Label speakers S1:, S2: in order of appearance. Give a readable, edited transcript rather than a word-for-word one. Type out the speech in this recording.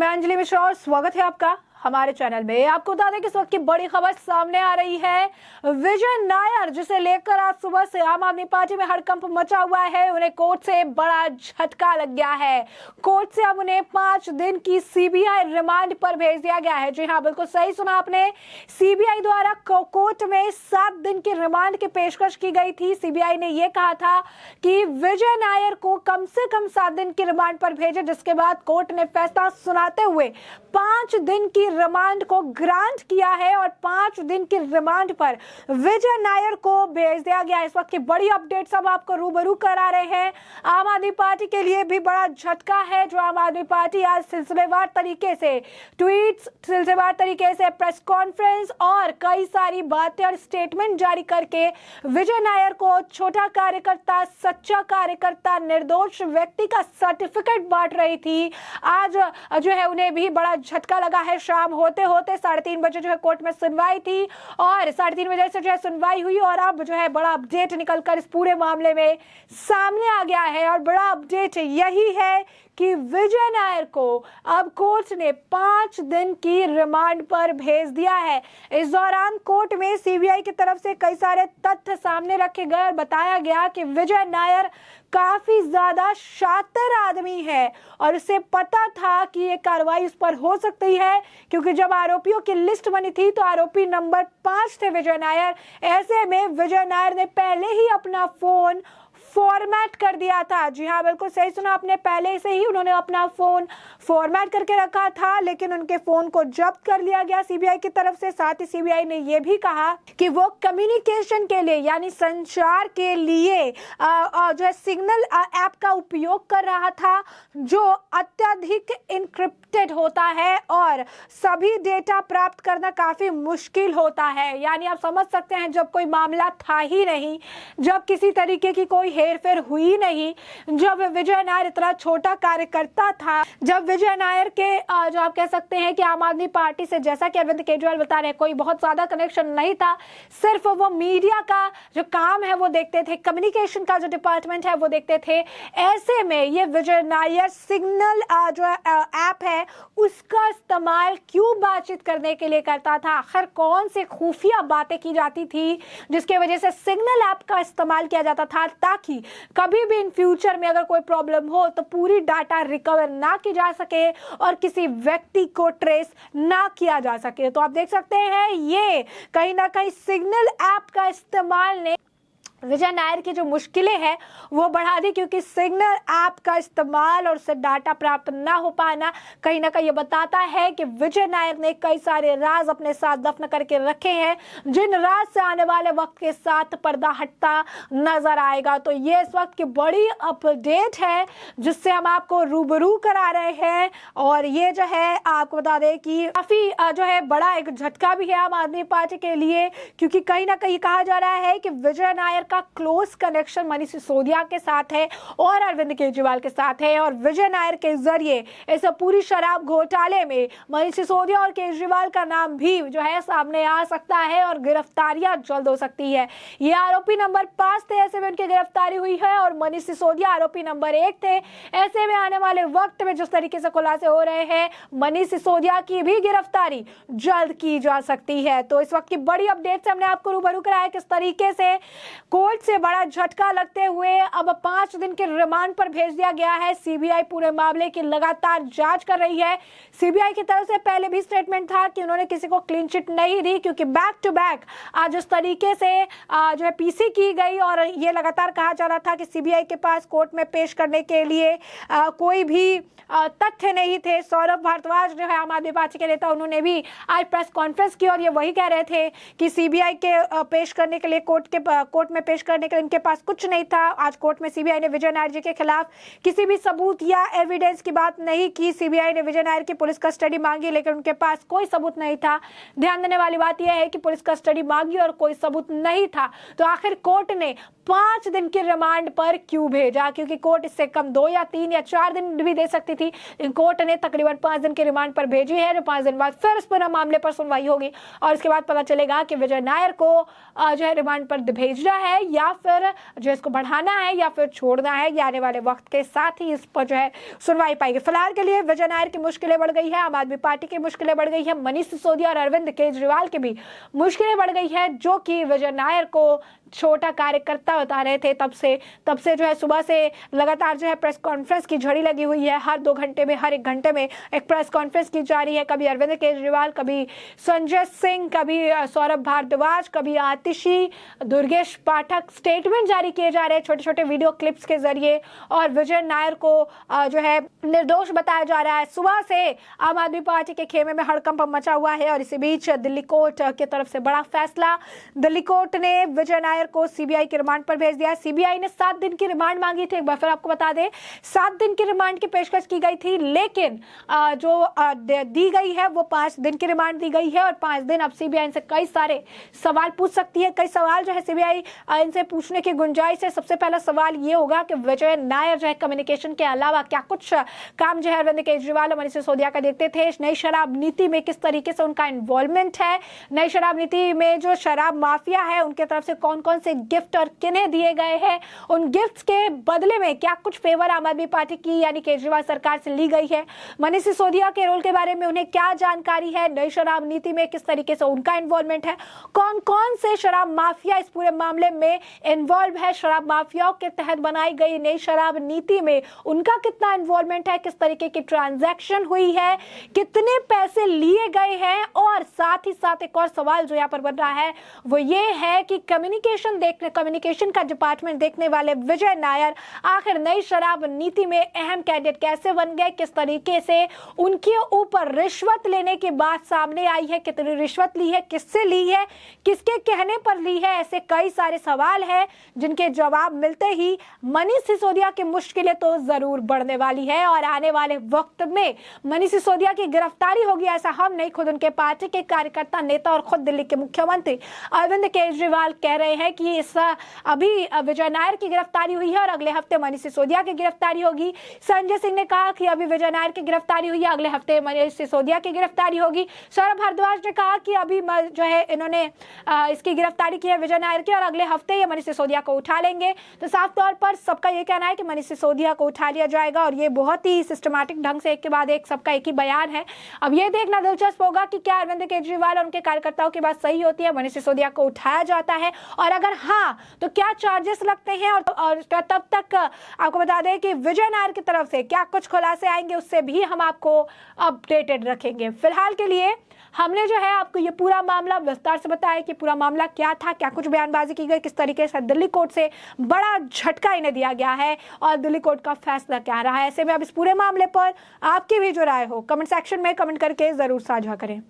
S1: मैं अंजलि मिश्रा और स्वागत है आपका हमारे चैनल में। आपको बता दें कि इस वक्त की बड़ी खबर सामने आ रही है। विजय नायर, जिसे लेकर आज सुबह से आम आदमी पार्टी में हड़कंप मचा हुआ है, उन्हें कोर्ट से बड़ा झटका लग गया है। कोर्ट से अब उन्हें 5 दिन की सीबीआई रिमांड पर भेज दिया गया है। जी हाँ, बिल्कुल सही सुना आपने। सीबीआई द्वारा कोर्ट में 7 दिन की रिमांड की पेशकश की गई थी। सीबीआई ने यह कहा था कि विजय नायर को कम से कम 7 दिन की रिमांड पर भेजे, जिसके बाद कोर्ट ने फैसला सुनाते हुए 5 दिन की रिमांड को ग्रांट किया है और 5 दिन की रिमांड पर विजय नायर को भेज दिया गया। इस वक्त की बड़ी अपडेट सब आपको रूबरू करा रहे हैं। आम आदमी पार्टी के लिए भी बड़ा झटका है, जो आम आदमी पार्टी आज सिलसिलेवार तरीके से ट्वीट्स, सिलसिलेवार तरीके से प्रेस कॉन्फ्रेंस और कई सारी बातें और स्टेटमेंट जारी करके विजय नायर को छोटा कार्यकर्ता, सच्चा कार्यकर्ता, निर्दोष व्यक्ति का सर्टिफिकेट बांट रही थी। आज जो है उन्हें भी बड़ा झटका लगा है। शाम होते होते 3:30 बजे जो है कोर्ट में सुनवाई थी और 3:30 बजे से जो है सुनवाई हुई और अब जो है बड़ा अपडेट निकलकर इस पूरे मामले में सामने आ गया है। और बड़ा अपडेट यही है कि विजय नायर को अब कोर्ट ने 5 दिन की रिमांड पर भेज दिया है। इस दौरान कोर्ट में सीबीआई की तरफ से कई सारे तथ्य सामने रखे गए और बताया गया कि विजय नायर काफी ज्यादा शातिर आदमी है और उसे पता था कि ये कार्रवाई उस पर हो सकती है, क्योंकि जब आरोपियों की लिस्ट बनी थी तो आरोपी नंबर 5 थे विजय नायर। ऐसे में विजय नायर ने पहले ही अपना फोन फॉर्मेट कर दिया था। जी हाँ, बिल्कुल सही सुना आपने, पहले से ही उन्होंने अपना फोन फॉर्मेट करके रखा था, लेकिन उनके फोन को जब्त कर लिया गया सीबीआई की तरफ से। साथ ही सीबीआई ने यह भी कहा कि वो कम्युनिकेशन के लिए यानी संचार के लिए जो है सिग्नल ऐप का उपयोग कर रहा था, जो अत्यधिक इनक्रिप्टेड होता है और सभी डेटा प्राप्त करना काफी मुश्किल होता है। यानी आप समझ सकते हैं, जब कोई मामला था ही नहीं, जब किसी तरीके की कोई हेरफेर हुई नहीं, जब विजय नायर इतना छोटा कार्यकर्ता था, जब विजय नायर के जो आप कह सकते हैं कि आम आदमी पार्टी से, जैसा कि अरविंद केजरीवाल बता रहे हैं, कोई बहुत ज्यादा कनेक्शन नहीं था, सिर्फ वो मीडिया का जो काम है वो देखते थे, कम्युनिकेशन का जो डिपार्टमेंट है वो देखते थे। ऐसे में ये विजय नायर सिग्नल जो ऐप है उसका इस्तेमाल क्यों बातचीत करने के लिए करता था? आखिर कौन से खुफिया बातें की जाती थी जिसके वजह से सिग्नल ऐप का इस्तेमाल किया जाता था, ताकि कभी भी इन फ्यूचर में अगर कोई प्रॉब्लम हो तो पूरी डाटा रिकवर ना की जा सके और किसी व्यक्ति को ट्रेस ना किया जा सके। तो आप देख सकते हैं ये कहीं ना कहीं सिग्नल ऐप का इस्तेमाल ने विजय नायर की जो मुश्किलें हैं वो बढ़ा दी, क्योंकि सिग्नल ऐप का इस्तेमाल और उससे डाटा प्राप्त ना हो पाना कहीं ना कहीं ये बताता है कि विजय नायर ने कई सारे राज अपने साथ दफन करके रखे हैं, जिन राज से आने वाले वक्त के साथ पर्दा हटता नजर आएगा। तो ये इस वक्त की बड़ी अपडेट है जिससे हम आपको रूबरू करा रहे हैं और ये जो है आपको बता दें कि काफी जो है बड़ा एक झटका भी है आम आदमी पार्टी के लिए, क्योंकि कहीं ना कहीं कहा जा रहा है कि विजय नायर का क्लोज कनेक्शन मनीष सिसोदिया के साथ है और अरविंद केजरीवाल के साथ है और विजय नायर के जरिए इस पूरी शराब घोटाले में मनीष सिसोदिया और केजरीवाल का नाम भी जो है सामने आ सकता है और गिरफ्तारियां जल्द हो सकती है। ये आरोपी नंबर 5 थे, ऐसे में उनकी गिरफ्तारी हुई है और मनीष सिसोदिया आरोपी नंबर 1 थे। ऐसे में आने वाले वक्त में जिस तरीके से खुलासे हो रहे हैं, मनीष सिसोदिया की भी गिरफ्तारी जल्द की जा सकती है। तो इस वक्त की बड़ी अपडेट से हमने आपको रूबरू कराया किस तरीके से कोर्ट से बड़ा झटका लगते हुए अब 5 दिन के रिमांड पर भेज दिया गया है। सीबीआई पूरे मामले की लगातार जांच कर रही है। सीबीआई की तरफ से पहले भी स्टेटमेंट था कि उन्होंने किसी को क्लीन चिट नहीं दी, क्योंकि बैक टू बैक आज इस तरीके से जो है पीसी की गई और ये लगातार कहा जा रहा था कि सीबीआई के पास कोर्ट में पेश करने के लिए कोई भी तथ्य नहीं थे। सौरभ भारद्वाज जो है आम आदमी पार्टी के नेता, उन्होंने भी आज प्रेस कॉन्फ्रेंस की और ये वही कह रहे थे कि सीबीआई के पेश करने के लिए कोर्ट में पेश करने के लिए इनके पास कुछ नहीं था। आज कोर्ट में सीबीआई ने विजय नायर जी के खिलाफ किसी भी सबूत या एविडेंस की बात नहीं की। सीबीआई ने विजय नायर की पुलिस कस्टडी मांगी, लेकिन उनके पास कोई सबूत नहीं था। ध्यान देने वाली बात यह है कि पुलिस कस्टडी मांगी और कोई सबूत नहीं था, तो आखिर कोर्ट ने 5 दिन की रिमांड पर क्यों भेजा? क्योंकि कोर्ट इससे कम 2 या 3 या 4 दिन भी दे सकती थी। कोर्ट ने तकरीबन 5 दिन की रिमांड पर भेजी है। 5 दिन बाद फिर इस पूरे मामले पर सुनवाई होगी और इसके बाद पता चलेगा कि विजय नायर को जो है रिमांड पर भेजना है है या फिर जो इसको बढ़ाना है या फिर छोड़ना है, ये आने वाले वक्त के साथ ही इस पर जो है सुनवाई पाएगी। फिलहाल के लिए विजय नायर की मुश्किलें बढ़ गई है, आम आदमी पार्टी की मुश्किलें बढ़ गई है, मनीष सिसोदिया और अरविंद केजरीवाल की भी मुश्किलें बढ़ गई है, जो कि विजय नायर को छोटा कार्यकर्ता बता रहे थे। तब से जो है सुबह से लगातार जो है प्रेस कॉन्फ्रेंस की झड़ी लगी हुई है। हर 2 घंटे में, हर 1 घंटे में एक प्रेस कॉन्फ्रेंस की जा रही है। कभी अरविंद केजरीवाल, कभी संजय सिंह, कभी सौरभ भारद्वाज, कभी आतिशी, दुर्गेश पाठक स्टेटमेंट जारी किए जा रहे हैं छोटे छोटे वीडियो क्लिप्स के जरिए, और विजय नायर को जो है निर्दोष बताया जा रहा है। सुबह से आम आदमी पार्टी के खेमे में हड़कंप मचा हुआ है और इसी बीच दिल्ली कोर्ट की तरफ से बड़ा फैसला। दिल्ली कोर्ट ने विजय नायर को सीबीआई के रिमांड पर भेज दिया। सीबीआई ने 7 दिन की रिमांड मांगी थी। एक बार फिर आपको बता दें, 7 दिन की रिमांड की पेशकश की गई थी, लेकिन जो दी गई है वो 5 दिन की रिमांड दी गई है। और 5 दिन अब सीबीआई इनसे कई सारे सवाल पूछ सकती है। कई सवाल जो है सीबीआई इनसे पूछने की गुंजाइश है। सबसे पहला सवाल ये होगा कि विजय नायर जो है कम्युनिकेशन के अलावा क्या कुछ काम जो है अरविंद केजरीवाल और मनीष सिसोदिया का देखते थे। नई शराब नीति में किस तरीके से उनका इन्वॉल्वमेंट है, नई शराब नीति में जो शराब माफिया है उनके तरफ से कौन कौन से गिफ्ट और किन्हें दिए गए हैं, उन गिफ्ट्स के बदले में क्या कुछ फेवर आम आदमी पार्टी की यानी केजरीवाल सरकार से ली गई है, मनीष सिसोदिया के रोल के बारे में उन्हें क्या जानकारी है, नई शराब नीति में किस तरीके से उनका इन्वॉल्वमेंट है, कौन कौन से शराब माफिया इस पूरे मामले में इन्वॉल्व है, शराब माफियाओं के तहत बनाई गई नई शराब नीति में उनका कितना इन्वॉल्वमेंट है, किस तरीके की ट्रांजैक्शन हुई है, कितने पैसे लिए गए हैं। और साथ ही साथ एक और सवाल जो यहाँ पर बन रहा है वो ये है कि कम्युनिकेशन का डिपार्टमेंट देखने वाले विजय नायर आखिर नई शराब नीति में अहम कैडेट कैसे बन गए, किस तरीके से उनके ऊपर रिश्वत लेने की बात सामने आई है, कितनी रिश्वत ली है, किससे ली है, किसके कहने पर ली है। ऐसे कई सारे सवाल हैं जिनके जवाब मिलते ही मनीष सिसोदिया की मुश्किलें तो जरूर बढ़ने वाली है और आने वाले वक्त में मनीष सिसोदिया की गिरफ्तारी होगी, ऐसा हम नहीं खुद उनके पार्टी के कार्यकर्ता, नेता और खुद दिल्ली के मुख्यमंत्री अरविंद केजरीवाल कह रहे हैं कि इस अभी विजय नायर की गिरफ्तारी हुई है और अगले हफ्ते मनीष सिसोदिया की गिरफ्तारी होगी। संजय सिंह ने कहा कि अभी विजय नायर की गिरफ्तारी हुई है, अगले हफ्ते मनीष सिसोदिया की गिरफ्तारी होगी। सौरभ भारद्वाज ने कहा कि अभी जो है इन्होंने इसकी गिरफ्तारी की है विजय नायर की और अगले हफ्ते ये मनीष सिसोदिया को उठा लेंगे। तो साफ तौर पर सबका ये कहना है कि मनीष सिसोदिया को उठा लिया जाएगा और ये बहुत ही सिस्टमैटिक ढंग से एक के बाद एक सबका एक ही बयान है। अब ये देखना दिलचस्प होगा कि क्या अरविंद केजरीवाल और उनके कार्यकर्ताओं की बात सही होती है, मनीष सिसोदिया को उठाया जाता है और अगर हाँ तो क्या चार्जेस लगते हैं। और तब तक आपको बता दें कि विजय नायर की तरफ से क्या कुछ खुलासे आएंगे उससे भी हम आपको अपडेटेड रखेंगे। फिलहाल के लिए हमने जो है आपको ये पूरा मामला विस्तार से बताया कि पूरा मामला क्या था, क्या कुछ बयानबाजी की गई, किस तरीके से दिल्ली कोर्ट से बड़ा झटका इन्हें दिया गया है और दिल्ली कोर्ट का फैसला क्या रहा है। ऐसे में अब इस पूरे मामले पर आपकी भी जो राय हो कमेंट सेक्शन में कमेंट करके जरूर साझा करें।